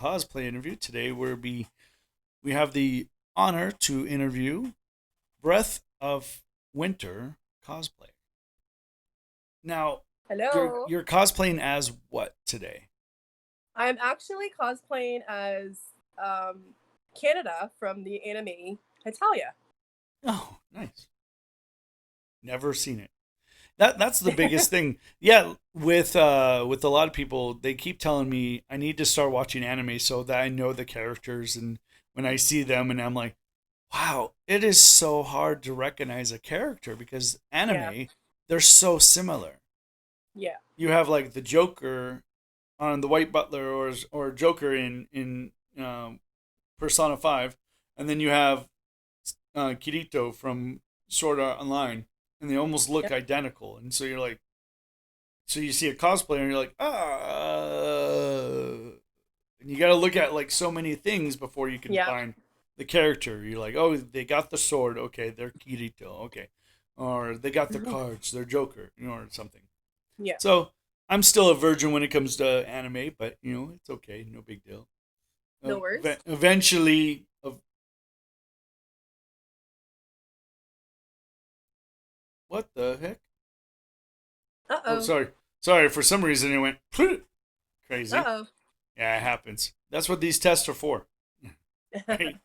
cosplay interview. Today we have the honor to interview Breath of Winter Cosplay. Now, you're Hello. you're cosplaying as what today? I'm actually cosplaying as um, Canada from the anime Italia. Oh, nice. Never seen it. That's the biggest thing. Yeah, with a lot of people, they keep telling me I need to start watching anime so that I know the characters, and when I see them and I'm like, wow, it is so hard to recognize a character because Yeah, anime, they're so similar. yeah, You have like the Joker on the White Butler, or Joker in Persona 5, and then you have Kirito from Sword Art Online, and they almost look yeah, identical. And so you're like, so you see a cosplayer and you're like, and you got to look at like so many things before you can yeah. find the character. You're like, oh, they got the sword, okay, they're Kirito, okay, or they got the cards, they're Joker, or something. Yeah. So I'm still a virgin when it comes to anime, but it's okay, no big deal. No worries. Eventually, what the heck? Uh Oh, oh. sorry. For some reason, it went Uh crazy. oh. Yeah, it happens. That's what these tests are for, right?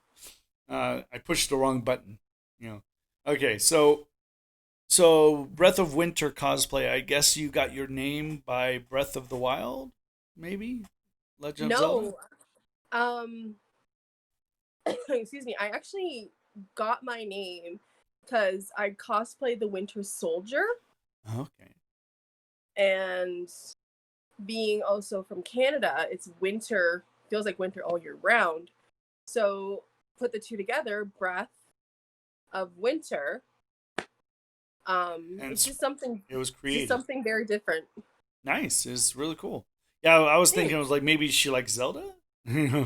I pushed the wrong button. You know. Okay, so Breath of Winter cosplay. I guess you got your name by Breath of the Wild, maybe Legend of Zelda. No. Um. Excuse me. I actually got my name because I cosplayed the Winter Soldier, Okay. and being also from Canada, it's winter. Feels like winter all year round. So put the two together, Breath of Winter. And It's just something, it was just creative. something very different. Nice. It's really cool. Yeah, I was thinking, I was Thanks. like, maybe she likes Zelda. Yeah.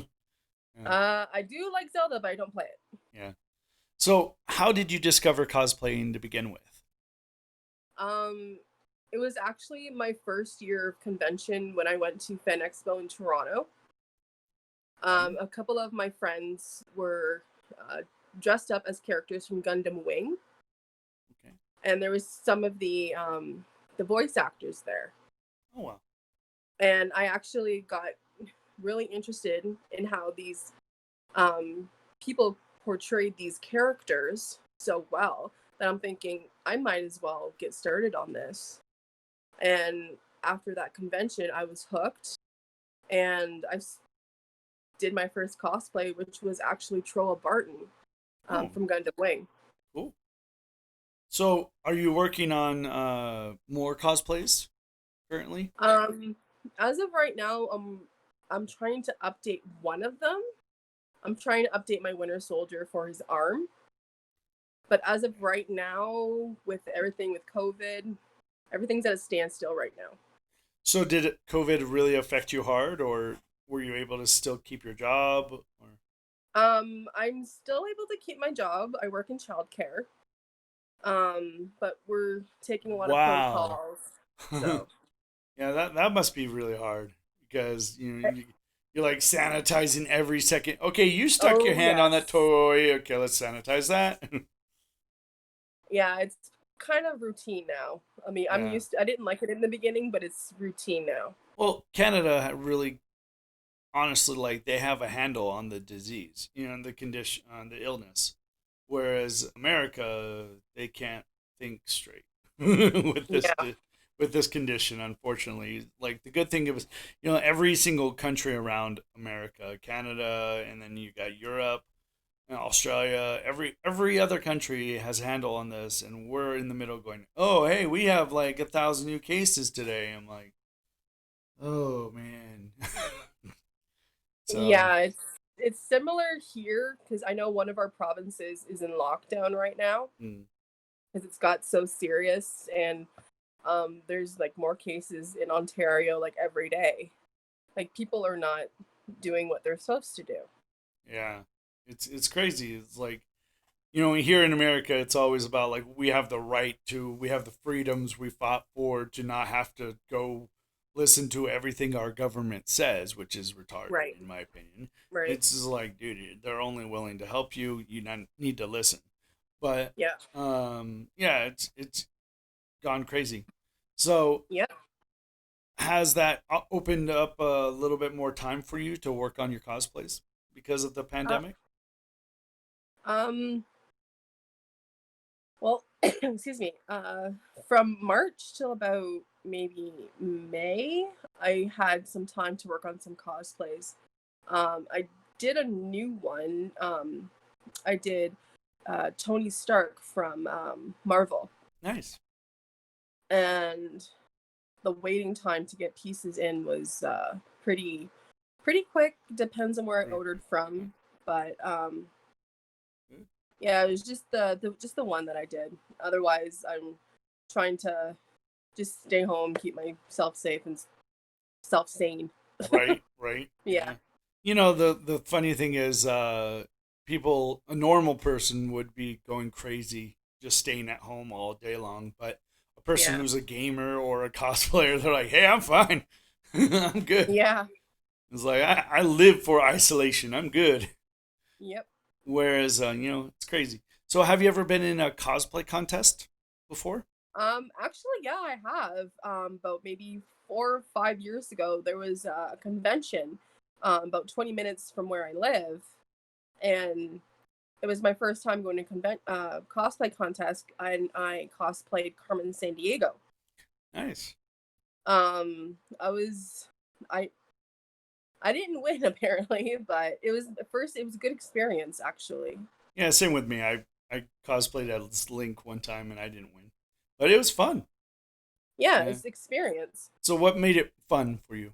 I do like Zelda, but I don't play it. Yeah. So, how did you discover cosplaying to begin with? Um, it was actually my first year of convention when I went to Fan Expo in Toronto. Okay. A couple of my friends were uh, dressed up as characters from Gundam Wing, Okay. and there was some of the voice actors there. Oh wow. And I actually got really interested in how these people portrayed these characters so well that I'm thinking I might as well get started on this. And after that convention, I was hooked, and did my first cosplay, which was actually Troa Barton Oh, from Gundam Wing. cool. So, are you working on more cosplays currently? Um, as of right now, I'm trying to update one of them. I'm trying to update my Winter Soldier for his arm. But as of right now, with everything with COVID, everything's at a standstill right now. So, did COVID really affect you hard, or were you able to still keep your job? Or I'm still able to keep my job. I work in childcare. But we're taking a lot of wow. protocols. Yeah, So that must be really hard because you're like sanitizing every second. Okay, you stuck your oh hand on that yes. toy. Okay, let's sanitize that. Yeah, it's kind of routine now. I mean, Yeah. I didn't like it in the beginning, but it's routine now. Well, Canada really, honestly, like they have a handle on the disease, the condition, on the illness, whereas America, they can't think straight with Yeah. with this condition. Unfortunately, like the good thing is, every single country around America, Canada, and then you got Europe, Australia, every other country has a handle on this, and we're in the middle going, oh hey, we have like 1,000 new cases today. I'm like, oh man. So Yeah, it's similar here because I know one of our provinces is in lockdown right now mm, because it's got so serious, and there's like more cases in Ontario like every day. Like people are not doing what they're supposed to do. yeah, it's crazy. It's like, here in America, it's always about like we have the freedoms we fought for to not have to go listen to everything our government says, which is retarded Right. in my opinion. Right. It's just like, dude, they're only willing to help you. You not need to listen. But Yeah. yeah, it's gone crazy. So Yeah. has that opened up a little bit more time for you to work on your cosplays because of the Uh, pandemic? um. Well, excuse me. From March till about maybe May, I had some time to work on some cosplays. I did a new one. I did Tony Stark from Marvel, Nice. and the waiting time to get pieces in was pretty quick. Depends on where I Pretty ordered quick. Okay. from, but Good. yeah, it was just the one that I did. Otherwise, I'm trying to just stay home, keep myself safe and self sane. Right, right. Yeah, Yeah. You know, the funny thing is people, a normal person would be going crazy just staying at home all day long, but a person yeah, who's a gamer or a cosplayer, they're like, "Hey, I'm fine. I'm good." yeah, It's like I live for isolation. I'm good. yep. Whereas it's crazy. So have you ever been in a cosplay contest before? Actually, yeah, I have. About maybe 4 or 5 years ago, there was a convention, about 20 minutes from where I live, and it was my first time going to cosplay contest, and I cosplayed Carmen San Diego. Nice. I was, I I didn't win apparently, but it was at first it was a good experience actually. Yeah, same with me. I cosplayed as Link one time and I didn't win, but it was fun. Yeah, Yeah. it's experience. So what made it fun for you?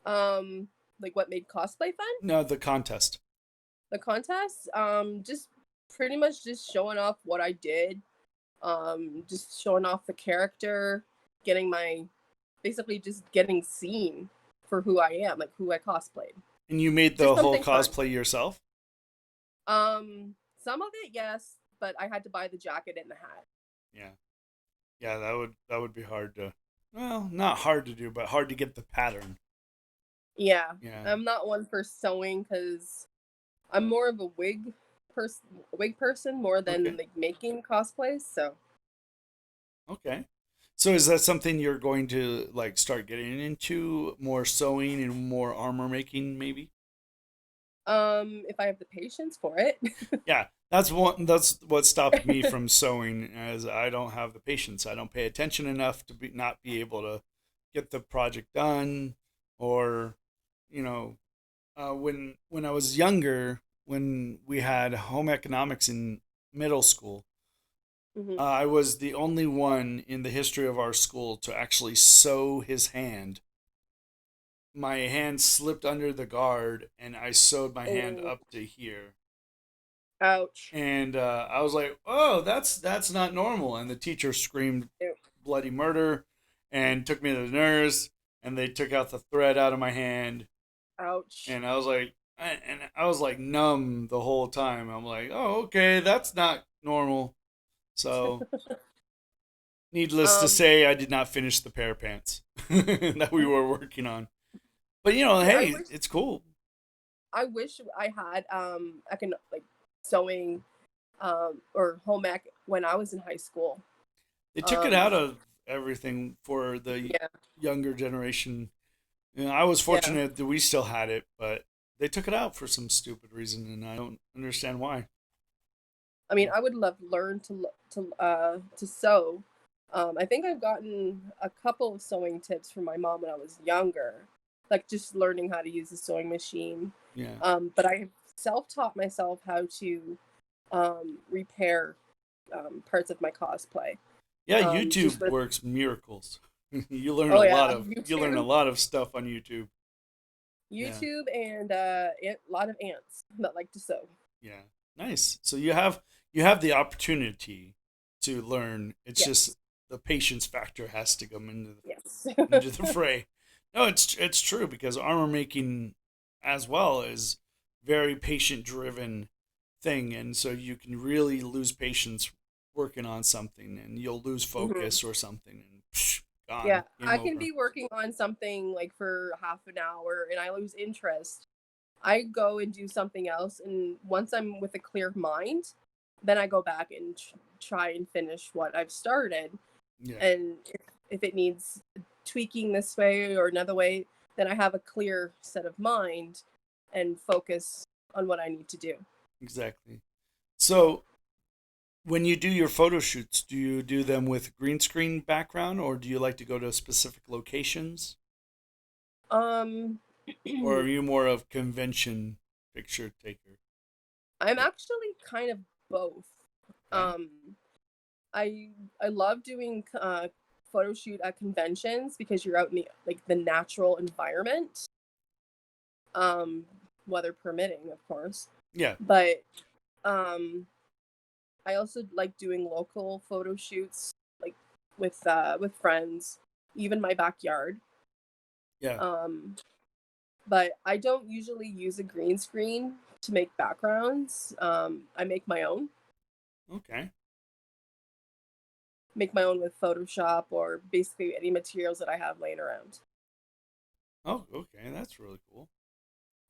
Um, like what made cosplay fun? No, the contest. The contest, just pretty much just showing off what I did, just showing off the character, getting my basically just getting seen for who I am, like who I cosplayed. And you made Just the whole something fun. cosplay yourself? Some of it, yes, but I had to buy the jacket and the hat. Yeah. Yeah, that would be hard to, well, not hard to do, but hard to get the pattern. Yeah, Yeah. I'm not one for sewing because I'm more of a wig person more than Okay. like making cosplays. So, Okay. So is that something you're going to like start getting into, more sewing and more armor making maybe? if I have the patience for it. Yeah, that's what stopped me from sewing, as I don't have the patience. I don't pay attention enough to not be able to get the project done, or you know, when I was younger, when we had home economics in middle school, Hmm. I was the only one in the history of our school to actually sew his hand. My hand slipped under the guard, and I sewed my hand Oh, up to here. ouch. And I was like, "Oh, that's not normal." And the teacher screamed Ew. bloody murder, and took me to the nurse, and they took out the thread out of my hand, Ouch. and I was like numb the whole time. I'm like, "Oh, okay, that's not normal." So, needless to Um, say, I did not finish the pair of pants that we were working on. But yeah, hey, it's cool. I wish I had I can like sewing or home ec when I was in high school. They took it out Um, of everything for the yeah, younger generation. I was yeah. fortunate that we still had it, but they took it out for some stupid reason, and I don't understand why. I mean, I would love to learn to sew. I think I've gotten a couple of sewing tips from my mom when I was younger, like just learning how to use the sewing machine. Yeah, But I self-taught myself how to repair parts of my cosplay. yeah. Just YouTube with works miracles. oh yeah, you learn a YouTube, lot of stuff on YouTube. Yeah, YouTube, and a lot of aunts that like to sew. yeah. Nice. So you have the opportunity to learn. It's just Yes, the patience factor has to come yes. into the fray. No, it's true because armor making as well is very patient driven thing, and so you can really lose patience working on something, and you'll lose Hmm. focus or something, and psh, Yeah, gone, game I can over. be working on something like for half an hour and I lose interest. I go and do something else, and once I'm with a clear mind, then I go back and try and finish what I've started. Yeah, And if it needs tweaking this way or another way, then I have a clear set of mind and focus on what I need to do. exactly. So when you do your photo shoots, do you do them with green screen background, or do you like to go to specific locations? Um, Or are you more of convention picture taker? I'm actually kind of both. Okay. Um, I I love doing photo shoot at conventions because you're out in the like the natural environment, um, weather permitting, of course. Yeah. But um, I also like doing local photo shoots, like with friends, even my backyard. Yeah. Um, but I don't usually use a green screen to make backgrounds. I Okay. make my own with Photoshop or basically any materials that I have laying around. Oh, okay. That's really cool.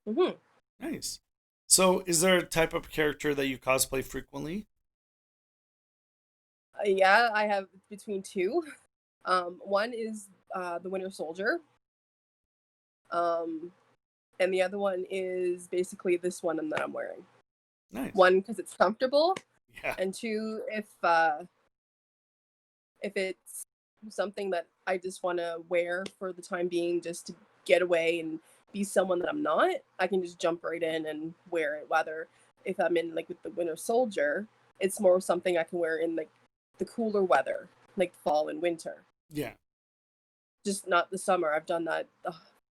Hmm. Nice. So, is there a type of character that you cosplay frequently? Yeah, I have between two. One is the Winter Soldier, um, and the other one is basically this one that I'm wearing. Nice. One because it's comfortable, Yeah. and two if it's something that I just want to wear for the time being, just to get away and be someone that I'm not, I can just jump right in and wear it. Whether if I'm in like with the Winter Soldier, it's more something I can wear in like the cooler weather, like fall and winter. Yeah. Just not the summer. I've done that.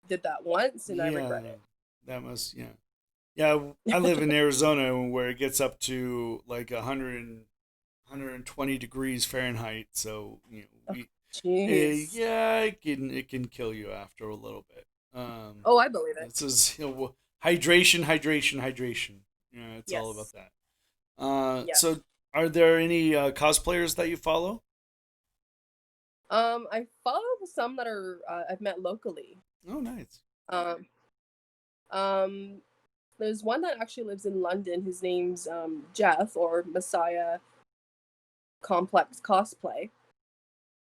Did that once and I Yeah. regret That must, yeah. Yeah, I live in Arizona where it gets up to like 120 degrees Fahrenheit. So, it. Jeez. yeah, it can kill you after a little bit. Oh, I believe it. This is hydration, hydration, hydration. Yeah, it's all about Yes. that. Yes. So are there any cosplayers that you follow? I follow some that are I've met locally. Oh, nice. Um, um, there's one that actually lives in London. His name's Jeff or Messiah Complex Cosplay,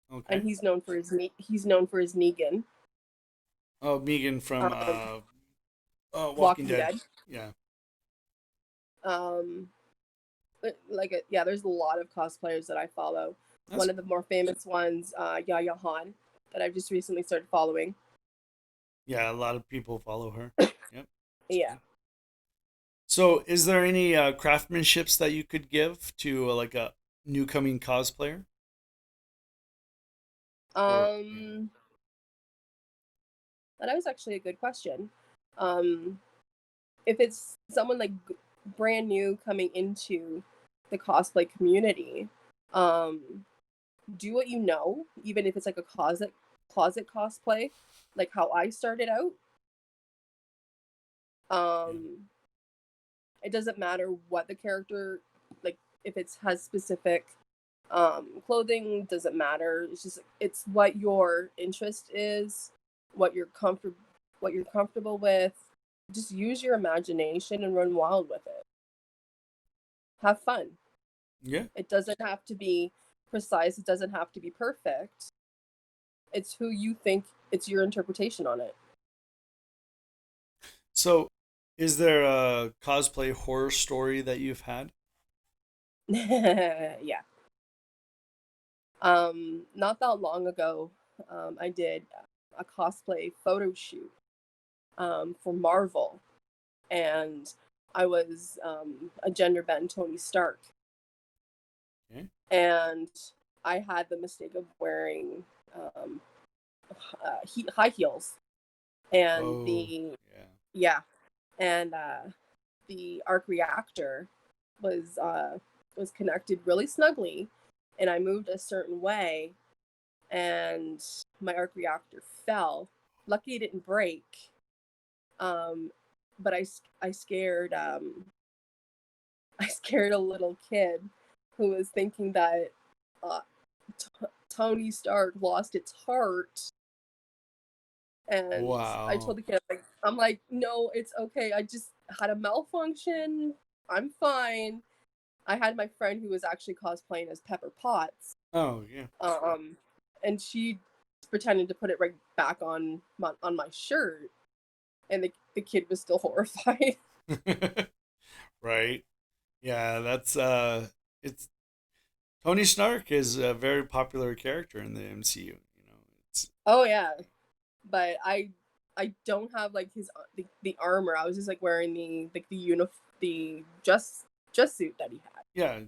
and Okay. he's known for his Negan, Oh, Megan from um, Walking Walking Dead. Dead. Yeah. Um, yeah, there's a lot of cosplayers that I follow. That's One of the more famous ones, Yaya Han, that I've just recently started following. Yeah, a lot of people follow her. Yep. It's Yeah. good. So, is there any craftsmanships that you could give to like a new coming cosplayer? Or Um, that was actually a good question. Um, if it's someone like brand new coming into the cosplay community, um, do what you know, even if it's like a closet cosplay, like how I started out. yeah, Um, it doesn't matter what the character like if it has specific clothing doesn't matter. It's just it's what your interest is, what you're comfortable with. Just use your imagination and run wild with it. Have fun. yeah. It doesn't have to be precise, it doesn't have to be perfect. It's who you think, it's your interpretation on it. So, is there a cosplay horror story that you've had? Yeah. Not that long ago, I did a cosplay photo shoot for Marvel, and I was a gender bend Tony Stark, Okay. and I had the mistake of wearing um, high heels, and Oh, the yeah. yeah, and the arc reactor was was connected really snugly, and I moved a certain way, and my arc reactor fell. Lucky it didn't break, um, but I scared I scared a little kid who was thinking that uh, Tony Stark lost its heart. And I Wow. told the kid, I'm like, no, it's okay. I just had a malfunction. I'm fine. I had my friend who was actually cosplaying as Pepper Potts. Oh yeah. And she pretended to put it right back on my shirt, and the kid was still horrified. Right. Yeah, that's it's Tony Stark is a very popular character in the MCU, you know. It's Oh yeah, but I don't have like the armor. I was just like wearing the just suit that he had. yeah,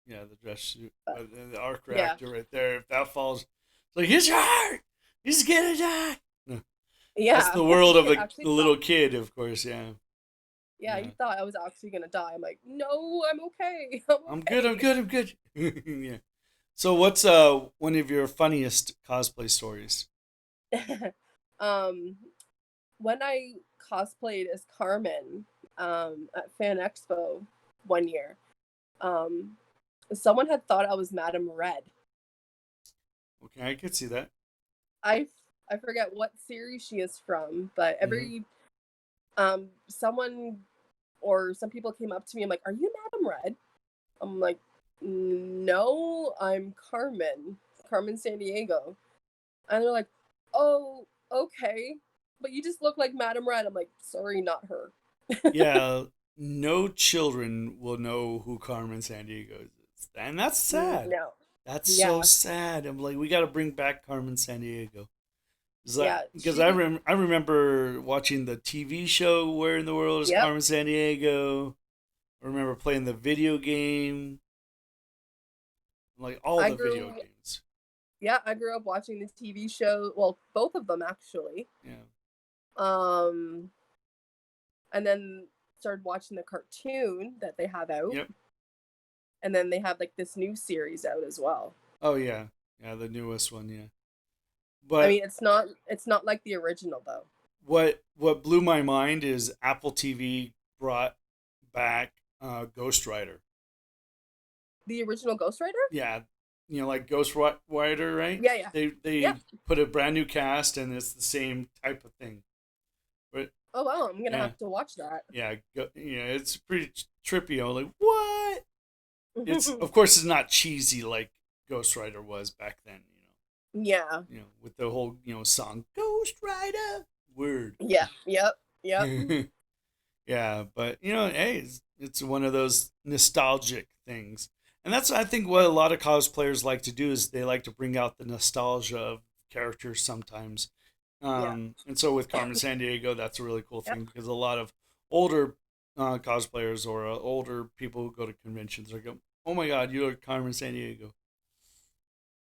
yeah, the dress suit, But the arc yeah, reactor right there. If that falls, it's like his heart, he's gonna die. No, that's yeah. the The world of kid the actually little thought, kid, of course. Yeah, yeah, yeah. he thought I was actually gonna die. I'm like, no, I'm okay. I'm I'm good. I'm okay. good. I'm good. Yeah. So, what's one of your funniest cosplay stories? um, when I cosplayed as Carmen at Fan Expo one year, um, someone had thought I was Madame Red. Okay, I could see that. I I forget what series she is from, but Hmm. every someone or some people came up to me. I'm like, "Are you Madame Red?" I'm like, "No, I'm Carmen San Diego." And they're like, "Oh, okay, but you just look like Madame Red." I'm like, "Sorry, not her." Yeah, no children will know who Carmen Sandiego is, and that's sad. No. That's so Yeah. sad. I'm like, we got to bring back Carmen Sandiego. Yeah. Because She. I remember watching the TV show Where in the World is Yep. Carmen Sandiego. I remember playing the video game, like all I the video grew. games. Yeah, I grew up watching this TV show. Well, both of them actually. Yeah. Um, and then started watching the cartoon that they have out, Yep. and then they have like this new series out as well. Oh yeah. Yeah, the newest one. Yeah. I But mean, it's not like the original though. what blew my mind is Apple TV brought back Ghost Rider. The original Ghost Rider? Yeah, you know, like Ghost Rider, right? Yeah, yeah, yeah. They put a brand new cast and it's the same type of thing. But Oh wow, I'm gonna yeah, have to watch that. yeah, it's pretty trippy. I'm like, what? It's of course it's not cheesy like Ghost Rider was back then. Yeah, With the whole song Ghost Rider word. yeah, yep, yep. Yeah, but hey, it's one of those nostalgic things, and that's I think what a lot of cosplayers like to do is they like to bring out the nostalgia of characters sometimes. Yeah, And so with Carmen San Diego, that's a really cool yep. thing because a lot of older cosplayers or older people who go to conventions are go, oh my God, you're Carmen San Diego,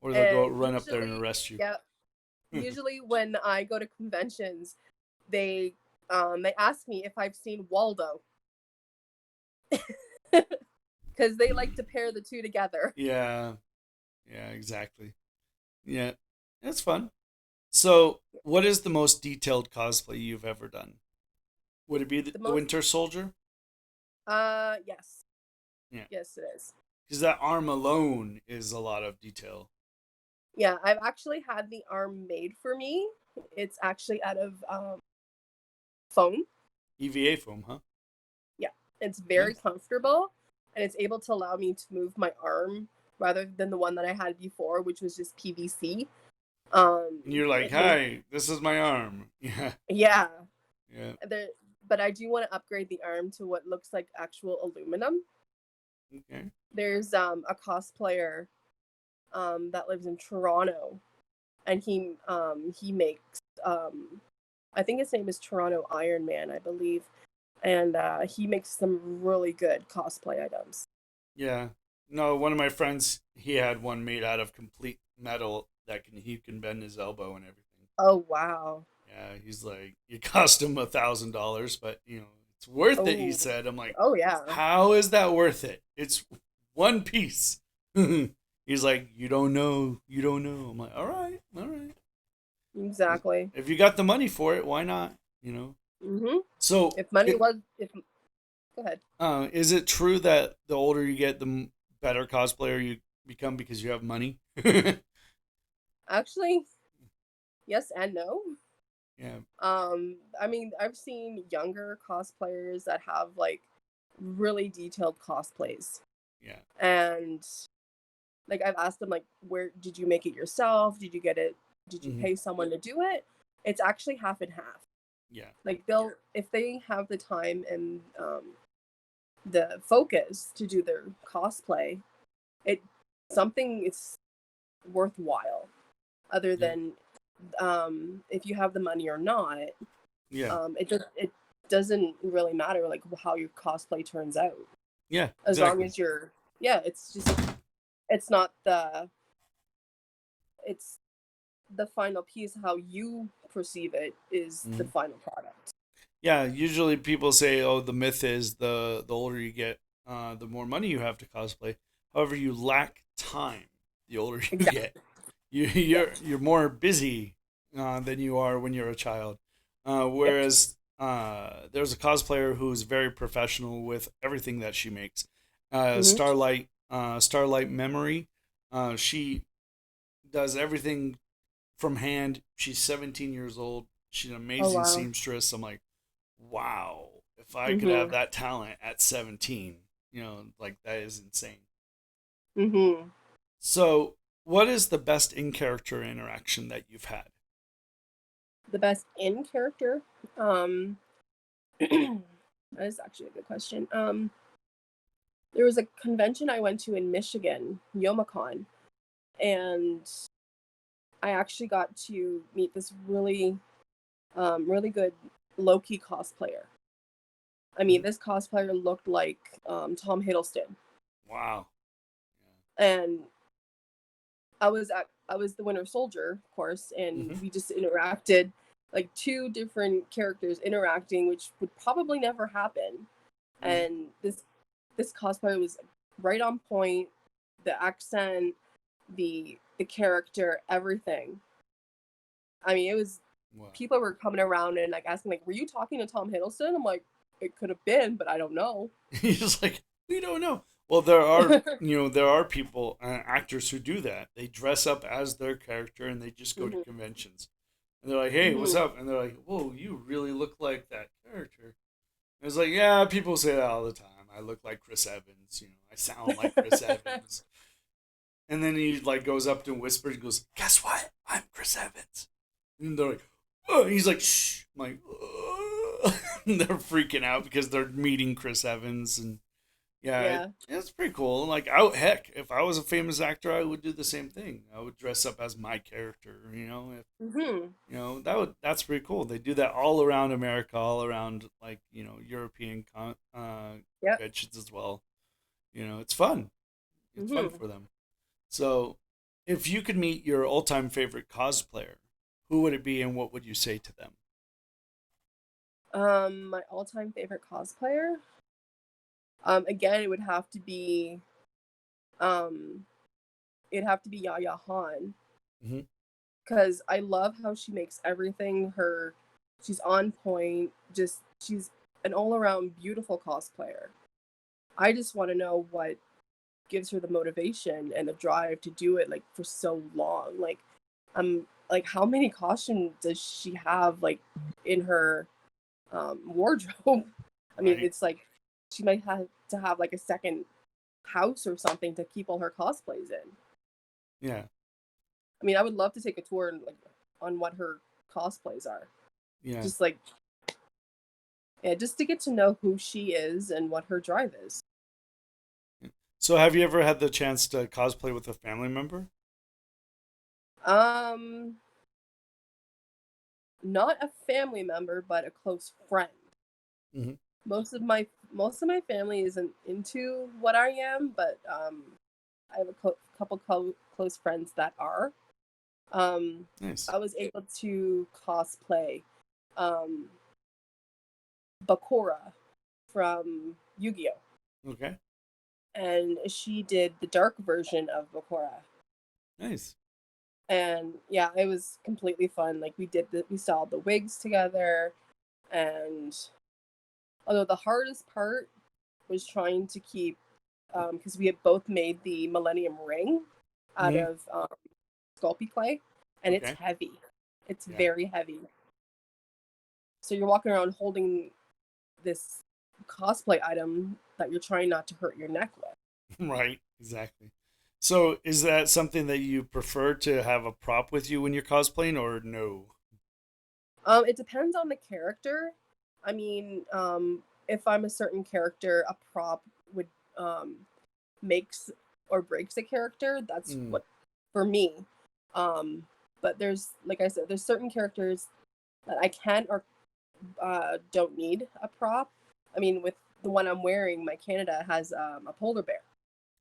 or they'll go And run up there and usually, arrest you. yeah, usually when I go to conventions, they they ask me if I've seen Waldo because they like to pair the two together. Yeah, yeah, exactly. Yeah, that's fun. So, what is the most detailed cosplay you've ever done? Would it be The the most, Winter Soldier? yes, Yeah, yes, it is. because that arm alone is a lot of detail. Yeah, I've actually had the arm made for me. It's actually out of foam. EVA foam, huh? Yeah, it's very Nice. comfortable, and it's able to allow me to move my arm rather than the one that I had before, which was just PVC. And you're like, It makes "Hi, this is my arm." Yeah, yeah. yeah. There, but I do want to upgrade the arm to what looks like actual aluminum. Okay. There's a cosplayer that lives in Toronto, and he makes I think his name is Toronto Iron Man, I believe, and he makes some really good cosplay items. Yeah. No, one of my friends, he had one made out of complete metal that he can bend his elbow and everything. Oh wow! Yeah, he's like, it cost him $1,000, but it's worth it. He Oh said, "I'm like, oh yeah, how is that worth it? It's one piece." He's like, you don't know. I'm like, all right, all right. exactly. If you got the money for it, why not? You know. Mhm. So, If money was if Go ahead. is it true that the older you get, the better cosplayer you become because you have money? Actually, yes and no. Yeah, I mean, I've seen younger cosplayers that have like really detailed cosplays, yeah, and like I've asked them like, where did you make it yourself? Did you get it? Did you hmm, pay someone to do it? It's actually half and half. yeah, Like they'll, if they have the time and the focus to do their cosplay, it something is worthwhile. Other yeah, than if you have the money or not, yeah, it doesn't really matter like how your cosplay turns out, yeah, as long exactly. as you're, yeah, it's just, it's not the, it's the final piece. How you perceive it is the Hmm. final product. Yeah, usually people say, "Oh, the myth is the older you get, the more money you have to cosplay." However, you lack time the older you get. Exactly. Yeah. You're more busy than you are when you're a child. Yep. Whereas there's a cosplayer who's very professional with everything that she makes. Hmm. Starlight Memory. She does everything from hand. She's 17 years old. She's an Oh amazing wow. seamstress. I'm like, wow, if I could have Hmm. that talent at 17, like that is insane. Hmm. So, what is the best in character interaction that you've had? The best in character. Um, that is actually a good question. There was a convention I went to in Michigan, YomaCon, and I actually got to meet this really good Loki cosplayer. I mean, Mhm. this cosplayer looked like Tom Hiddleston, Wow. and I was the Winter Soldier, of course, Yeah. and Hmm. we just interacted like two different characters interacting, which would probably never happen. Hmm. And this cosplayer was right on point, the accent, the character, everything. I mean, it was, Wow. people were coming around and like asking like, "Were you talking to Tom Hiddleston?" I'm like, "It could have been, but I don't know." He's just like, we don't know. Well, there are people, actors who do that. They dress up as their character and they just go to Hmm. conventions. And they're like, hey, what's Hmm. up? And they're like, whoa, you really look like that character. And it's like, yeah, people say that all the time. I look like Chris Evans. I sound like Chris Evans. And then he like goes up to whispers and goes, guess what? I'm Chris Evans. And they're like, oh, he's like, shh. I'm like, and they're freaking out because they're meeting Chris Evans. And yeah, Yeah. it's pretty cool. Like, oh heck, if I was a famous actor, I would do the same thing. I would dress up as my character. If Hmm. that's pretty cool. They do that all around America, all around like European Yep. conventions as well. It's fun. It's fun Hmm. for them. So, if you could meet your all-time favorite cosplayer, who would it be, and what would you say to them? My all-time favorite cosplayer. Again, it would have to be um, it'd have to be Yaya Han, Hmm. because I love how she makes everything her. She's on point. Just she's an all-around beautiful cosplayer. I just want to know what gives her the motivation and the drive to do it like for so long. Like how many costumes does she have like in her wardrobe? I mean, Right? it's like she might have to have like a second house or something to keep all her cosplays in. Yeah, I mean, I would love to take a tour and like on what her cosplays are. yeah. Just like, yeah, just to get to know who she is and what her drive is. So, have you ever had the chance to cosplay with a family member? Um, Not a family member, but a close friend. Hmm. Most of my family isn't into what I am, but I have a couple close friends that are. Um, Nice. I was able to cosplay um, Bakura from Yu-Gi-Oh, Okay. and she did the dark version of Bakura. Nice. And yeah, it was completely fun. Like we saw the wigs together, and although the hardest part was trying to keep, because we had both made the Millennium Ring out Hmm. of Sculpey clay. and it's Okay. heavy. It's Yeah. very heavy. So you're walking around holding this cosplay item that you're trying not to hurt your neck with. Right. Exactly. So, is that something that you prefer to have a prop with you when you're cosplaying, or no? It depends on the character. I mean, if I'm a certain character, a prop would um makes or breaks a character. That's Mm, what for me. Um, but there's like I said, there's certain characters that I can or don't need a prop. I mean, with the one I'm wearing, my Canada has a polar bear,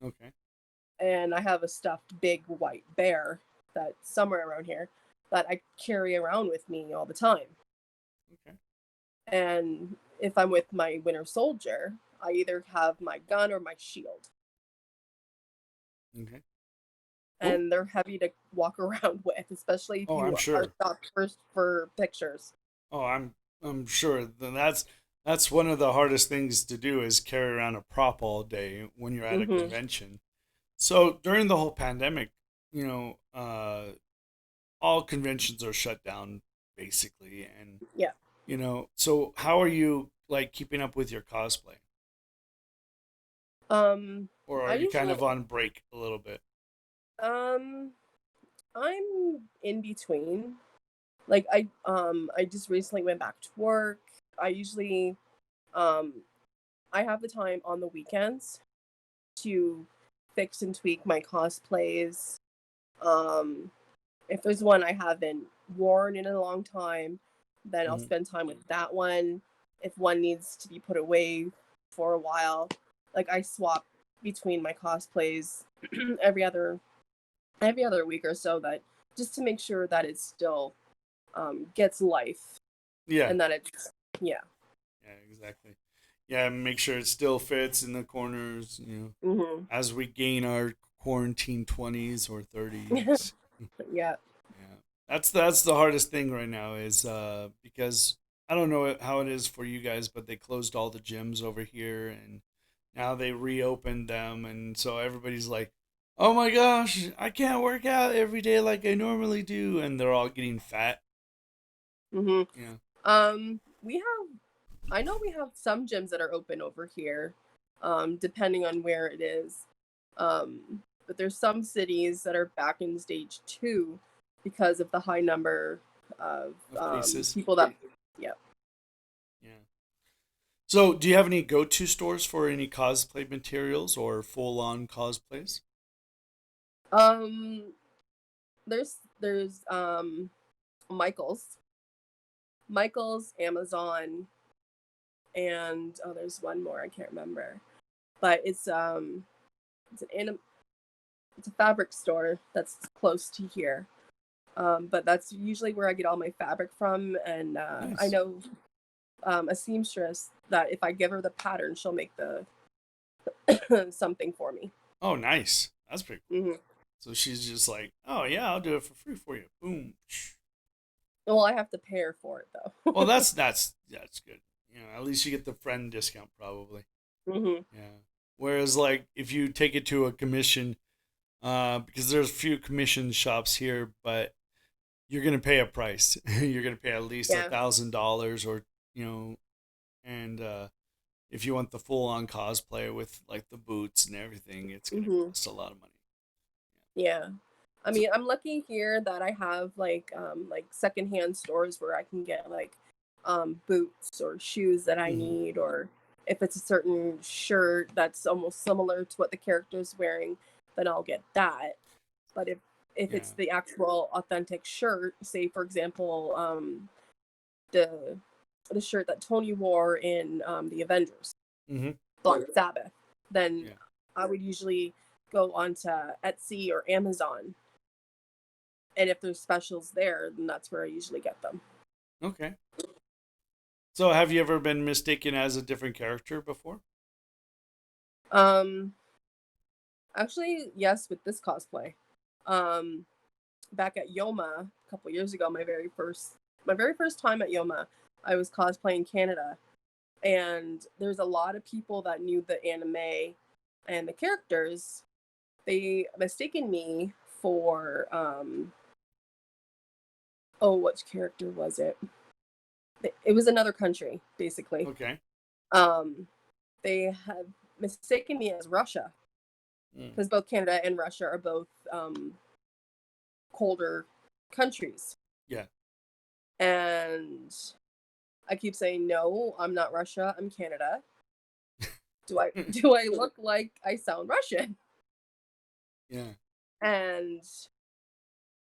okay. and I have a stuffed big white bear that's somewhere around here that I carry around with me all the time. Okay. And if I'm with my Winter Soldier, I either have my gun or my shield, Okay. Cool. and they're heavy to walk around with, especially if Oh, I'm you are sure. stopped first for pictures. Oh, I'm sure. That's one of the hardest things to do is carry around a prop all day when you're at a Mm-hmm. convention. So during the whole pandemic, all conventions are shut down basically, and Yeah. so how are you like keeping up with your cosplay, Um, or are I you kind usually of on break a little bit? um I'm in between. Like I just recently went back to work. I usually um I have the time on the weekends to fix and tweak my cosplays. Um if there's one I haven't worn in a long time, then I'll Hmm. spend time with that one. If one needs to be put away for a while, like I swap between my cosplays every other every other week or so, that just to make sure that it still gets life Yeah, and that it's yeah. yeah, exactly. Yeah, make sure it still fits in the corners, Hmm. as we gain our quarantine 20s or 30s. Yeah. Yeah, that's the hardest thing right now is because I don't know how it is for you guys, but they closed all the gyms over here, and now they reopened them, and so everybody's like, "Oh my gosh, I can't work out every day like I normally do," and they're all getting fat. Hmm. Yeah. We have I know we have some gyms that are open over here, depending on where it is. But there's some cities that are back in stage two because of the high number of Of cases. people that yeah. Yeah. So, do you have any go-to stores for any cosplay materials or full-on cosplays? Um there's Michael's. Michael's, Amazon, and oh there's one more I can't remember. But it's an it's a fabric store that's close to here. But that's usually where I get all my fabric from, and I Nice. know a seamstress that if I give her the pattern, she'll make the something for me. Oh, nice. That's pretty cool. Hmm. So she's just like, "Oh yeah, I'll do it for free for you." Boom. Well, I have to pay her for it Well, though. that's good. At least you get the friend discount probably. Hmm. Yeah. Whereas like if you take it to a commission, because there's a few commission shops here, but you're gonna pay a price. You're gonna pay at least Yeah. $1,000, or you know, and if you want the full on cosplay with like the boots and everything, it's gonna Hmm. cost a lot of money. Yeah. I So, mean, I'm lucky here that I have like secondhand stores where I can get like boots or shoes that I mhm. need, or if it's a certain shirt that's almost similar to what the character's wearing, then I'll get that. But if Yeah. it's the actual authentic shirt, say for example, the the shirt that Tony wore in the Avengers, Hmm. Black Sabbath, then Yeah. I would usually go onto Etsy or Amazon, and if there's specials there, then that's where I usually get them. Okay. So have you ever been mistaken as a different character before? Um, Actually, yes, with this cosplay. Um, Back at Yoma a couple years ago, my very first time at Yoma, I was cosplaying Canada, and there's a lot of people that knew the anime and the characters. They mistaken me for Oh, which character was it? It was another country, basically. Okay. Um, they have mistaken me as Russia Mm. because both Canada and Russia are both colder countries. Yeah. And I keep saying, no, I'm not Russia, I'm Canada. Do I look like I sound Russian? Yeah. And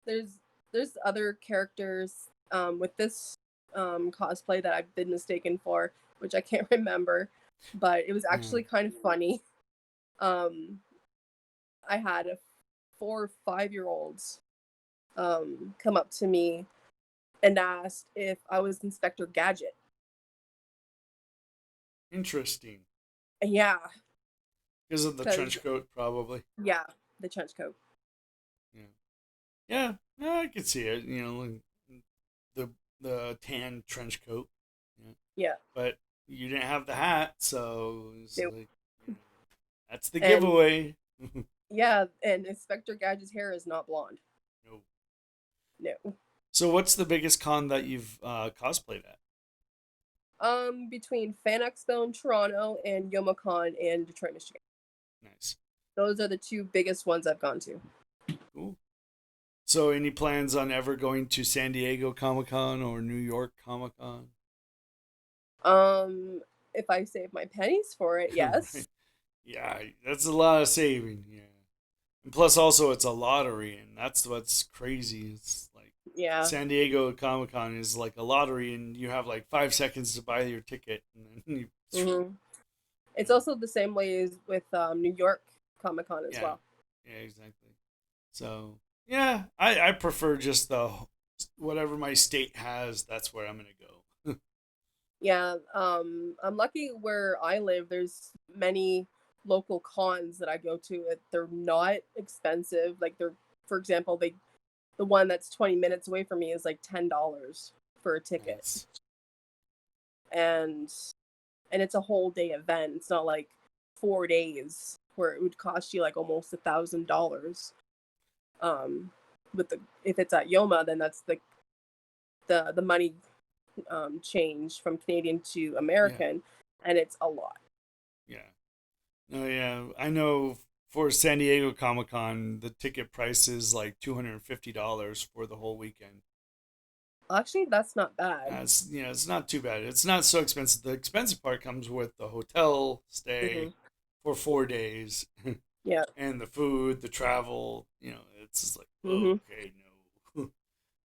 there's there's other characters with this cosplay that I've been mistaken for, which I can't remember, but it was Yeah. actually kind of funny. Um, I had 4 or 5 year olds come up to me and asked if I was Inspector Gadget. Interesting. Yeah, Because of the because trench coat, probably. yeah, the trench coat. Yeah. Yeah. Yeah, I could see it. Like the the tan trench coat. Yeah. Yeah, But you didn't have the hat, so it's nope. like, that's the And giveaway. yeah, and Inspector Gadget's hair is not blonde. No. No. So, what's the biggest con that you've cosplayed at? Between Fan Expo in Toronto and YomaCon in Detroit, Michigan. Nice. Those are the two biggest ones I've gone to. Cool. So, any plans on ever going to San Diego Comic Con or New York Comic Con? Um, if I save my pennies for it, Right. yes. Yeah, that's a lot of saving. Yeah. And plus, also, it's a lottery, and that's what's crazy. It's like Yeah. San Diego Comic Con is like a lottery, and you have like 5 seconds to buy your ticket, and then you, hmm It's yeah, also the same way as with New York Comic Con as yeah, well. yeah, exactly. So yeah, I prefer just the whatever my state has. That's where I'm gonna go. Yeah. I'm lucky where I live. There's many local cons that I go to. They're not expensive. Like for example, the one that's 20 minutes away from me is like $10 for a ticket, Nice. and it's a whole day event. It's not like 4 days where it would cost you like almost $1,000. Um, with the if it's at Yoma, then that's the money change from Canadian to Yeah, American, and it's a lot. yeah. No, yeah. I know for San Diego Comic Con, the ticket price is like $250 for the whole weekend. Actually, that's not bad. It's not too bad. It's not so expensive. The expensive part comes with the hotel hmm stay for 4 days, Yeah. and the food, the travel. It's just like, hmm okay, no.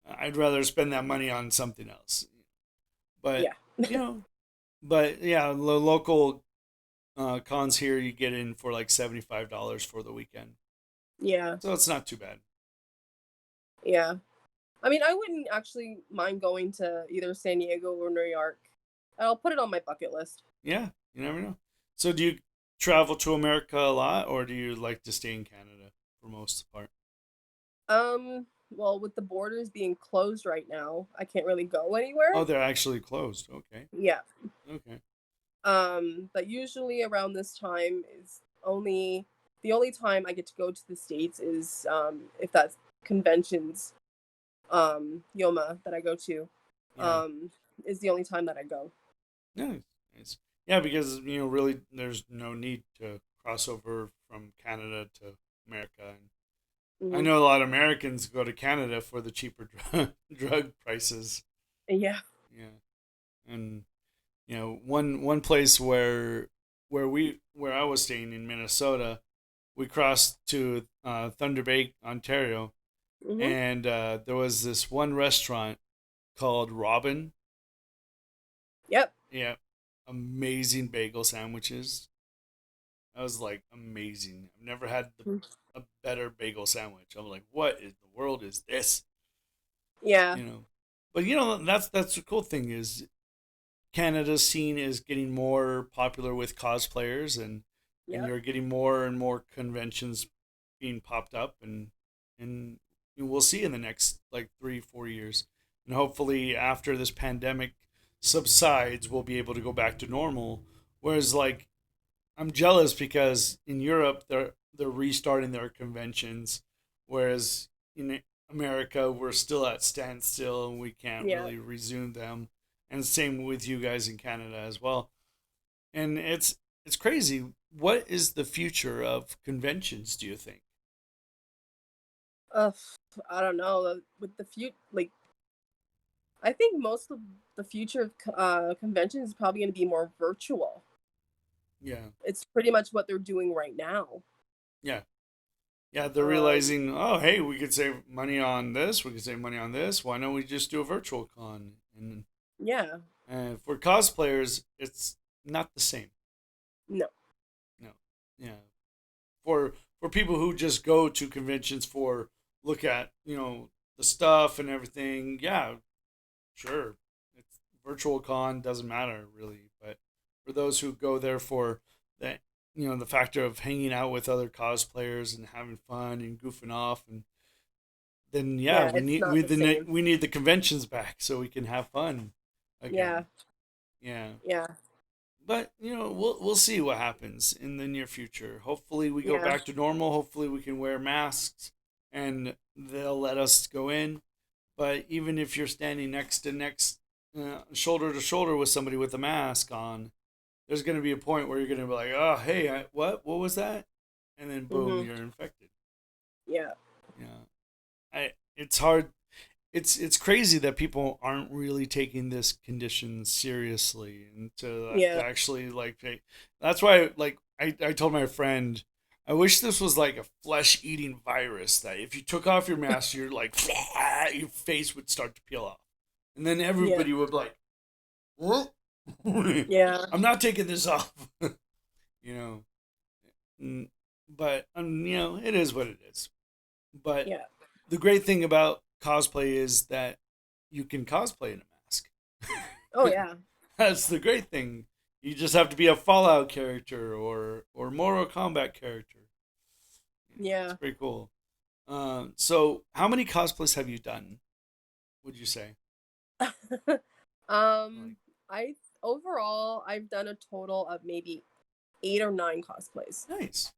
I'd rather spend that money on something else. But Yeah. you know, but yeah, the local cons here you get in for like $75 for the weekend, Yeah. so it's not too bad. Yeah. I mean, I wouldn't actually mind going to either San Diego or New York. I'll put it on my bucket list. Yeah, you never know. So do you travel to America a lot, or do you like to stay in Canada for most of the part? Well, with the borders being closed right now, I can't really go Oh, anywhere. they're actually closed. Okay. Yeah. Okay. But usually around this time is only the only time I get to go to the States is if that's conventions, Yoma that I go to, Yeah. um, is the only time that I go. Nice. Nice. Yeah, because really, there's no need to cross over from Canada to America. And I hmm know a lot of Americans go to Canada for the cheaper drug prices. Yeah. Yeah, and one place where I was staying in Minnesota, we crossed to Thunder Bay, Ontario, hmm and there was this one restaurant called Robin. Yep. Yeah, amazing bagel sandwiches. That was like amazing. I've never had a better bagel sandwich. I'm like, what in the world is this? Yeah. You know, but that's the cool thing is Canada's scene is getting more popular with cosplayers, and Yep. you're getting more and more conventions being popped up, and we'll see in the next like 3 4 years, and hopefully after this pandemic subsides we'll be able to go back to normal. Whereas like I'm jealous because in Europe they're restarting their conventions, whereas in America, we're still at standstill and we can't Yeah. really resume them. And same with you guys in Canada as well. And it's crazy. What is the future of conventions, do you think? Uh, I don't know. With the like, I think most of the future of conventions is probably going to be more virtual. Yeah. It's pretty much what they're doing right now. Yeah. Yeah, they're Um, realizing, oh, hey, we could save money on this. We could save money on this. Why don't we just do a virtual con? And yeah. for cosplayers, it's not the same. No. No. Yeah. For people who just go to conventions for look at the stuff and everything, yeah, sure, it's virtual con doesn't matter really. But for those who go there for that, the factor of hanging out with other cosplayers and having fun and goofing off, and then yeah, Yeah, it's not the same. we need the conventions back so we can have fun Yeah. again. Yeah. Yeah. But we'll see what happens in the near future. Hopefully we go Yeah. back to normal. Hopefully we can wear masks and they'll let us go in. But even if you're standing shoulder to shoulder with somebody with a mask on, there's going to be a point where you're going to be like, oh, hey, what was that? And then boom, Mhm. you're infected. Yeah. Yeah, it's hard. It's crazy that people aren't really taking this condition seriously and to Yeah. actually like take. That's why like I told my friend, I wish this was like a flesh eating virus that if you took off your mask, you're like your face would start to peel off, and then Yeah. everybody would be like, what? Yeah. I'm not taking this off. you know, but it is what it is. But Yeah. the great thing about cosplay is that you can cosplay in a mask. Oh yeah. That's the great thing. You just have to be a Fallout character or Mortal Kombat character. It's Yeah. pretty cool. So how many cosplays have you done? Would you say? Like, um, I overall I've done a total of maybe 8 or 9 cosplays. nice,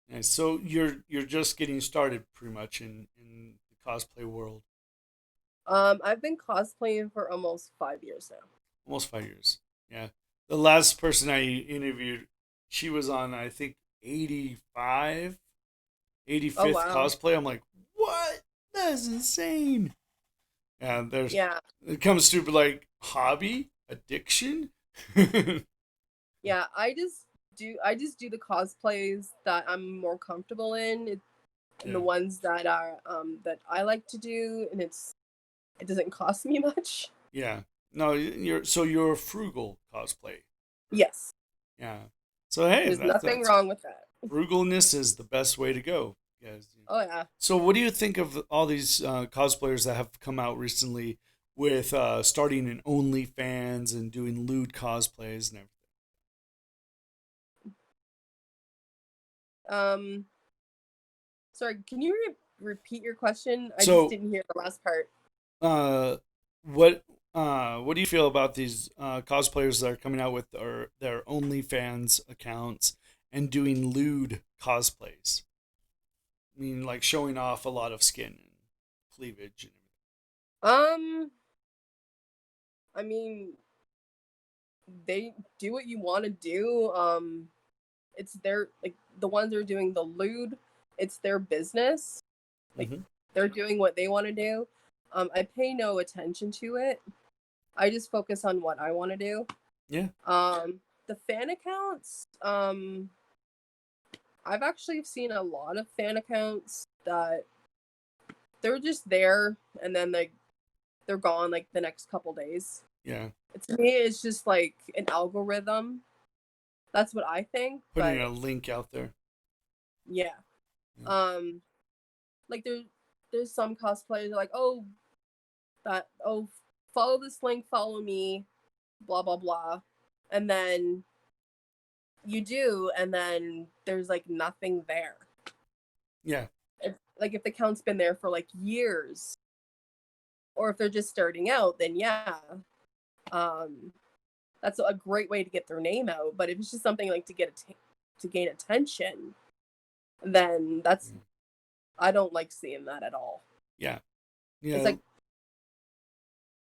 nice. So you're just getting started, pretty much in the cosplay world. I've been cosplaying for almost 5 years now. Almost 5 years. Yeah. The last person I interviewed, she was on I think 85, Oh 85th wow. cosplay. I'm like, what? That's insane. And Yeah. it comes to like hobby, addiction. Yeah. Yeah. I just do the cosplays that I'm more comfortable in, and the ones that I like to do, and it doesn't cost me much. Yeah. No, you're a frugal cosplay. Yes. Yeah. So hey, There's nothing that's wrong with that. frugalness is the best way to go, guys. Oh yeah. So, what do you think of all these cosplayers that have come out recently with starting in OnlyFans and doing lewd cosplays and everything? Um, sorry, can you repeat your question? I just So, didn't hear the last part. uh, what do you feel about these cosplayers that are coming out with their OnlyFans accounts and doing lewd cosplays? I mean, like showing off a lot of skin and cleavage and Um, I mean, they do what you want to do. It's their like the ones that are doing the lewd. It's their business. Like everything. they're doing what they want to do. I pay no attention to it. I just focus on what I want to do. Yeah. The fan accounts. I've actually seen a lot of fan accounts that they're just there and then they're gone like the next couple days. Yeah. To me, it's just like an algorithm. That's what I think. Putting But a link out there. yeah, Yeah. um, like there's some cosplayers like follow this link, follow me, blah blah blah, and then you do, and then there's like nothing there. Yeah. If the account's been there for like years, or if they're just starting out, then yeah, um, that's a great way to get their name out. But if it's just something like to gain attention, then that's Yeah. I don't like seeing that at all. Yeah. It's Yeah, like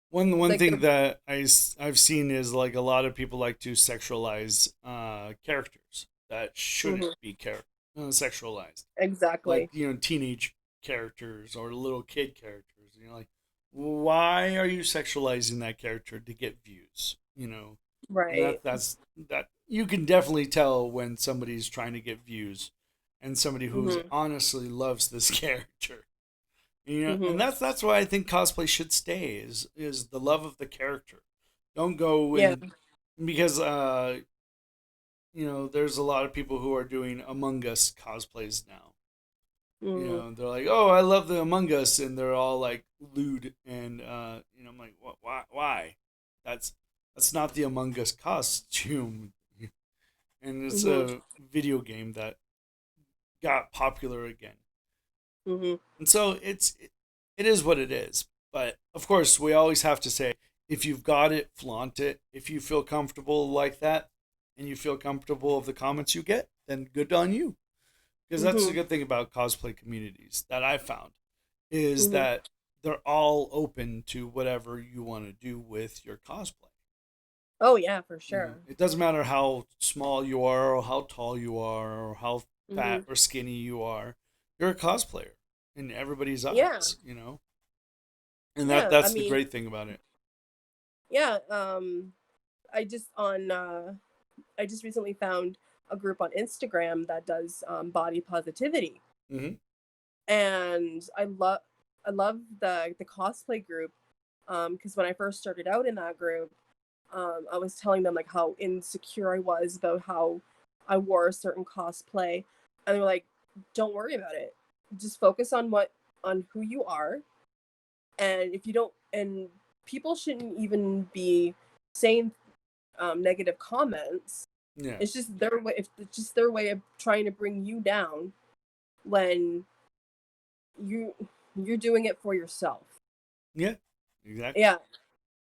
one like thing they're that I've seen is like a lot of people like to sexualize characters that shouldn't mhm, be sexualized, like exactly. teenage characters or little kid characters. Like, why are you sexualizing that character to get views? And Right. that you can definitely tell when somebody's trying to get views, and somebody who's Mhm. honestly loves this character. And Mhm. that's why I think cosplay should stay is the love of the character. Don't go Yeah. with because there's a lot of people who are doing Among Us cosplays now. Mhm. They're like, "Oh, I love the Among Us," and they're all like lewd, and I'm like, "What? Why? That's that's not the Among Us costume." And it's Mhm. a video game that got popular again. Mhm. And so it is what it is. But of course, we always have to say, if you've got it, flaunt it. If you feel comfortable like that, and you feel comfortable of the comments you get, then good on you. Because that's the Mhm. good thing about cosplay communities that I found is Mhm. that they're all open to whatever you want to do with your cosplay. Oh yeah, for sure. It doesn't matter how small you are, or how tall you are, or how fat Mhm. or skinny you are. You're a cosplayer in everybody's Yeah. eyes. And Yeah. I that's the mean, great thing about it. yeah. I just recently found a group on Instagram that does body positivity, Hmm. and I love the cosplay group, because when I first started out in that group, I was telling them like how insecure I was about how I wore a certain cosplay, and they were like, "Don't worry about it. Just focus on who you are, and if you don't, and people shouldn't even be saying negative comments. Yeah, It's just their way. It's just their way of trying to bring you down when you you're doing it for yourself. yeah, exactly. Yeah,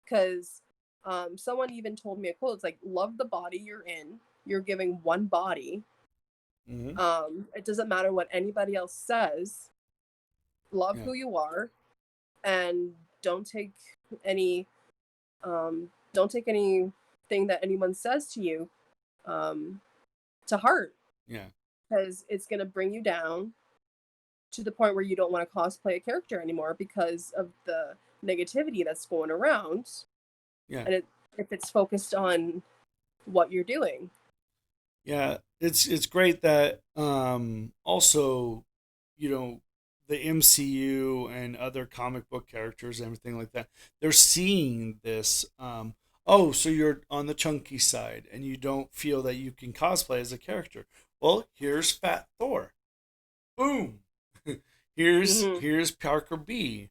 because someone even told me a quote. It's like, love the body you're in. You're giving one body. Hmm. It doesn't matter what anybody else says. Love Yeah, who you are, and don't take any don't take anything that anyone says to you um, to heart, yeah, because it's gonna bring you down to the point where you don't want to cosplay a character anymore because of the negativity that's going around, yeah, and if it's focused on what you're doing. yeah. It's great that also, you know, the MCU and other comic book characters and everything like that, they're seeing this. Oh, so you're on the chunky side and you don't feel that you can cosplay as a character. Well, here's Fat Thor. Boom. Mhm. Here's Parker B.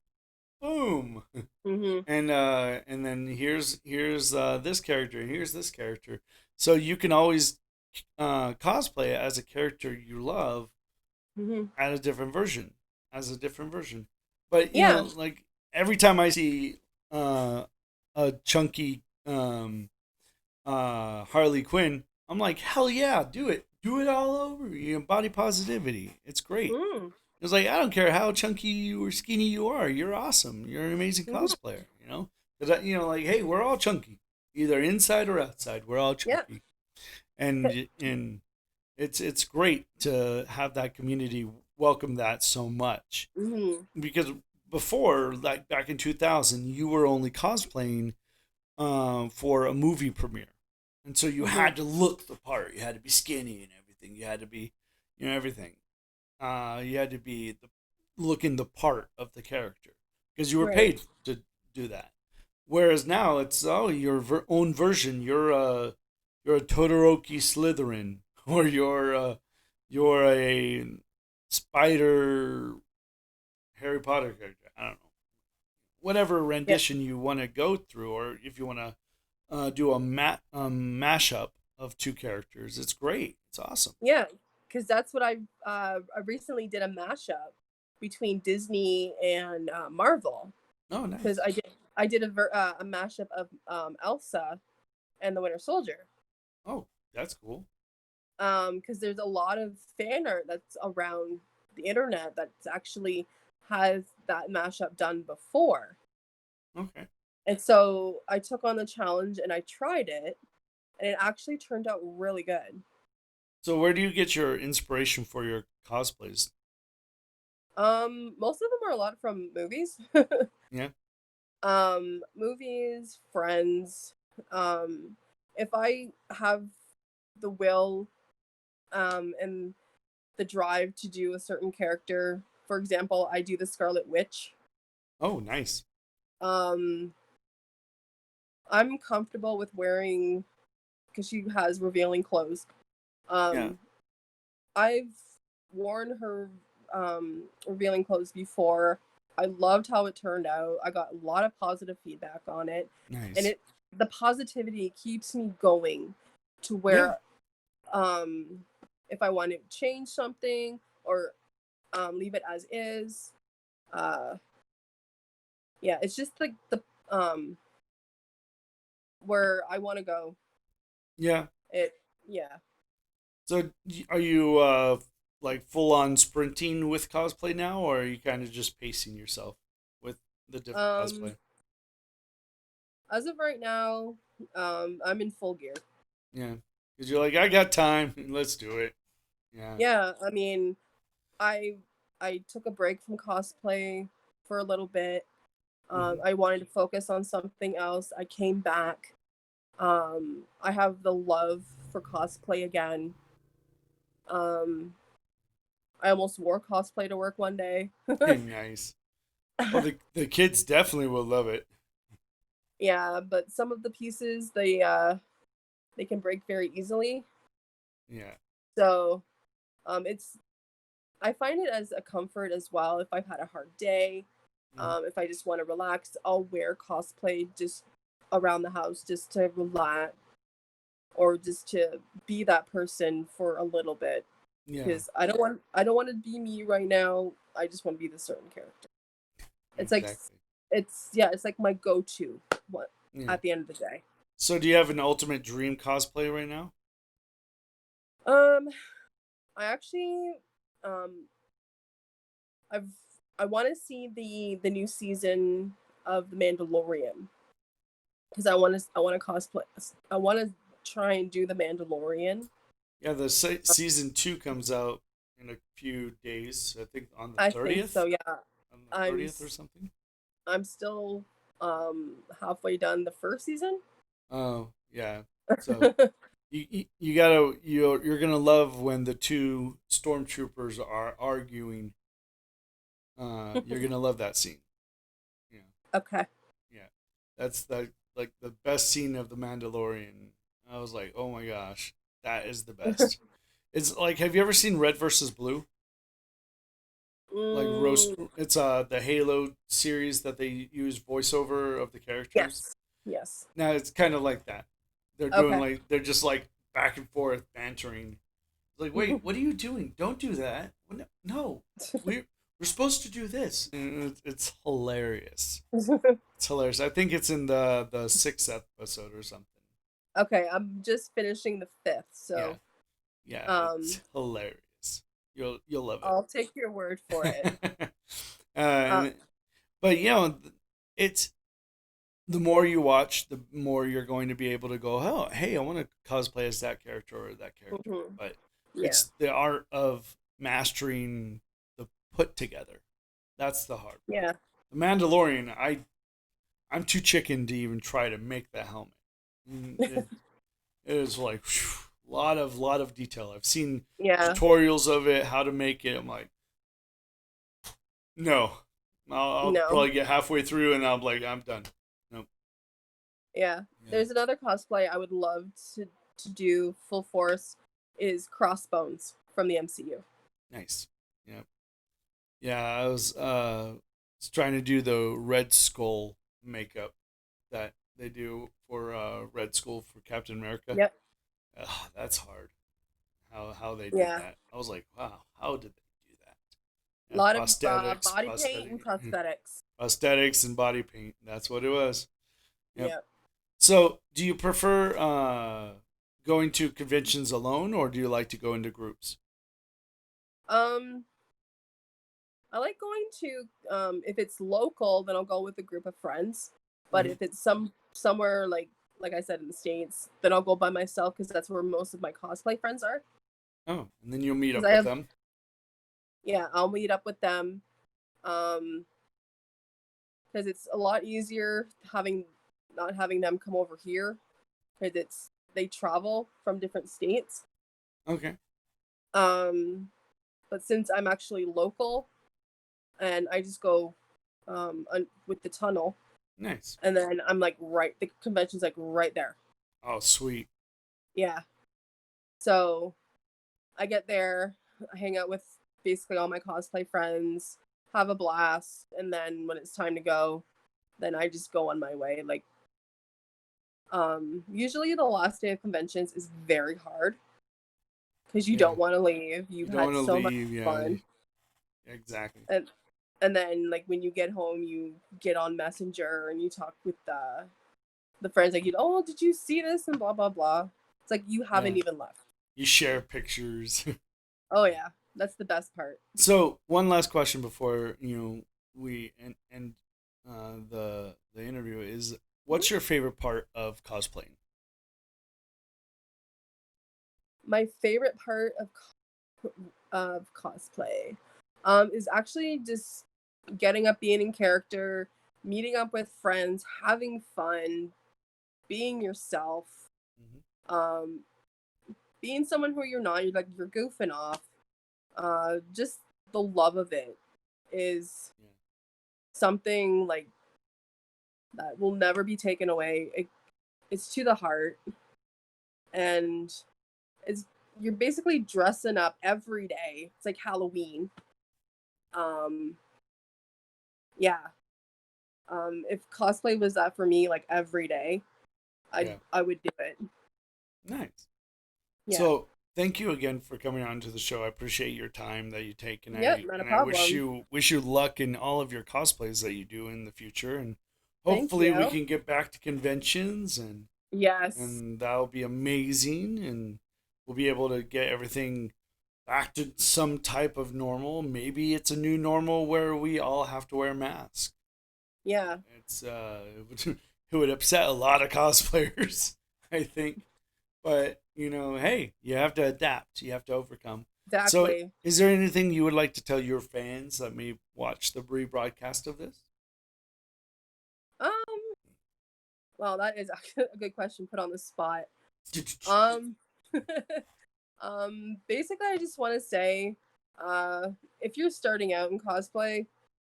Boom. Mhm. And then here's this character and here's this character. So you can always cosplay as a character you love Mhm. at a different version, as a different version. But Yeah. like every time I see a chunky Harley Quinn, I'm like, hell yeah, do it all over. Body positivity, it's great. Mm. It's like, I don't care how chunky or skinny you are. You're awesome. You're an amazing Mhm. cosplayer. Because like, hey, we're all chunky, either inside or outside. We're all Yeah. chunky, and it's great to have that community welcome that so much. Mhm. Because before, like back in 2000, you were only cosplaying for a movie premiere, and so you Mhm. had to look the part. You had to be skinny and everything. You had to be, everything. You had to be looking the part of the character because you were Right. paid to do that. Whereas now it's your own version. You're a Todoroki Slytherin, or you're a Spider Harry Potter character. I don't know, whatever Yeah. rendition you want to go through, or if you want to do a mashup of two characters. It's great. It's awesome. Yeah. Because that's what I recently did a mashup between Disney and Marvel. Oh, Because nice. I did a mashup of Elsa and the Winter Soldier. Oh, that's cool. Because there's a lot of fan art that's around the internet that's actually has that mashup done before. Okay. And so I took on the challenge and I tried it, and it actually turned out really good. So where do you get your inspiration for your cosplays? Most of them are a lot from movies. Yeah. Movies, friends. Um, if I have the will, and the drive to do a certain character, for example, I do the Scarlet Witch. Oh, nice. Um, I'm comfortable with wearing because she has revealing clothes. Yeah. Um, I've worn her revealing clothes before. I loved how it turned out. I got a lot of positive feedback on it, and Nice. it the positivity keeps me going to Yeah. where if I want to change something or leave it as is, uh yeah, it's just like the um where I want to go. Yeah. It yeah. So are you like full on sprinting with cosplay now, or are you kind of just pacing yourself with the different Um cosplay? as of right now, I'm in full gear. Yeah. Because you're like, I got time. Let's do it. Yeah. Yeah, I mean, I I took a break from cosplay for a little bit. Hmm. I wanted to focus on something else. I came back. I have the love for cosplay again. Um, I almost wore cosplay to work one day. Nice. Oh, the kids definitely will love it. Yeah, but some of the pieces they can break very easily. Yeah. So it's I find it as a comfort as well. If I've had a hard day, Mhm. if I just want to relax, I'll wear cosplay just around the house just to relax or just to be that person for a little bit Yeah. because I don't want to be me right now. I just want to be the certain character. It's like Exactly. it's yeah, it's like my go-to what Yeah. at the end of the day. So do you have an ultimate dream cosplay right now? Um I actually um I've I want to see the new season of The Mandalorian because I want to cosplay. I want to try and do The Mandalorian. Yeah, the season 2 comes out in a few days. I think on the I think 30th. so. Yeah, On the I'm 30th or something. I'm still halfway done the first season. Oh, yeah. So you gotta you're gonna love when the two stormtroopers are arguing. You're gonna love that scene. Yeah, Okay. yeah. That's the like the best scene of the Mandalorian. I was like, oh my gosh, that is the best. It's like, have you ever seen Red versus Blue? Like roast. Mm, It's the Halo series that they use voiceover of the characters. yes. Yes. Now it's kind of like that. They're doing Okay. like they're just like back and forth bantering. Like, wait, what are you doing? Don't do that. No, we're supposed to do this. And it's hilarious. It's hilarious. I think it's in the sixth episode or something. Okay. I'm just finishing the fifth, Yeah, so yeah, um it's hilarious. You'll love I'll take your word for it. it. Uh, And, but it's the more you watch, the more you're going to be able to go, oh, hey, I want to cosplay as that character or that character. mhm. But Yeah. it's the art of mastering the put together. That's the hard part. Yeah. The Mandalorian, I'm too chicken to even try to make the helmet. It is like lot of detail. I've seen Yeah. tutorials of it, how to make it. I'm like, no, I'll No. probably get halfway through and I'm like, I'm done. Nope. Yeah. Yeah. There's another cosplay I would love to do full force is Crossbones from the MCU. Nice. Yeah. Yeah. I was trying to do the Red Skull makeup that they do for Red Skull for Captain America. Yep. Ugh, that's hard. How they did Yeah. that. I was like, wow, how did they do that? A And lot of prosthetics, body paint and prosthetics. prosthetics and body paint. That's what it was. Yep. Yep. So, do you prefer going to conventions alone, or do you like to go into groups? Um I like going to if it's local, then I'll go with a group of friends. But Hmm. if it's somewhere like I said in the States, then I'll go by myself because that's where most of my cosplay friends are. Oh, and then you'll meet Because up I with have them. yeah, I'll meet up with them. Um, because it's a lot easier having not having them come over here because it's they travel from different states. Okay. Um, but since I'm actually local and I just go with the tunnel, Nice. and then I'm like right the convention's like right there. Oh, sweet. Yeah. So I get there, I hang out with basically all my cosplay friends, have a blast, and then when it's time to go, then I just go on my way. Like usually the last day of conventions is very hard because you Yeah. don't want to leave. You You've don't had want to so much leave. Yeah. fun. Exactly. And and then like when you get home, you get on Messenger and you talk with the friends like, oh, did you see this and blah blah blah. It's like you Yeah. haven't even left. You share pictures. Oh yeah, that's the best part. So one last question before we end the interview is, Mhm. what's your favorite part of cosplaying? My favorite part of cosplay is actually just getting up, being in character, meeting up with friends, having fun, being yourself, Hmm. um, being someone who you're not. You're like you're goofing off. Just the love of it is Yeah. something like that will never be taken away. It's to the heart, and it's you're basically dressing up every day. It's like Halloween. Um, yeah. If cosplay was that for me, like every day, Yeah. I would do it. Nice. Yeah. So thank you again for coming on to the show. I appreciate your time that you take, and Yep. I Not a and I problem. wish you luck in all of your cosplays that you do in the future, and Thank hopefully we you. can get back to conventions, Yes. and that'll be amazing, and we'll be able to get everything back to some type of normal. Maybe it's a new normal where we all have to wear masks. Yeah. It's it would upset a lot of cosplayers, I think. But hey, you have to adapt. You have to overcome. So, Exactly. is there anything you would like to tell your fans that may watch the rebroadcast of this? Um. Well, that is actually a good question put on the spot. Um. Basically, I just want to say, uh, if you're starting out in cosplay,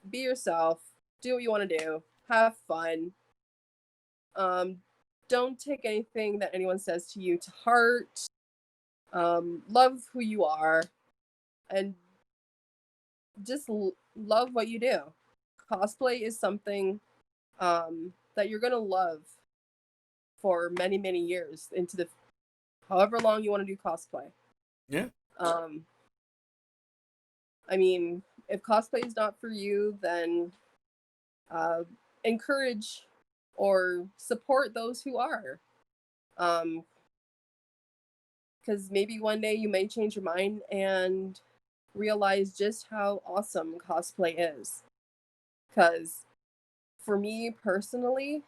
be yourself. Do what you want to do. Have fun. Um. Don't take anything that anyone says to you to heart. Love who you are, and just love what you do. Cosplay is something that you're gonna love for many many years into the however long you want to do cosplay. Yeah. Um, I mean, if cosplay is not for you, then uh, encourage or support those who are. Um, because maybe one day you may change your mind and realize just how awesome cosplay is. Because for me personally,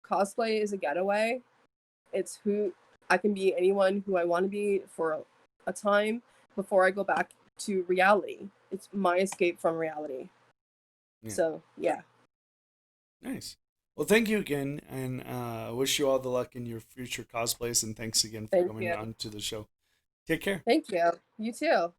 cosplay is a getaway. It's who I can be anyone who I want to be for a time before I go back to reality. It's my escape from reality. Yeah. So, yeah. Nice. Well, thank you again, and I wish you all the luck in your future cosplays. And thanks again for Thank coming you. on to the show. Take care. Thank you. You too.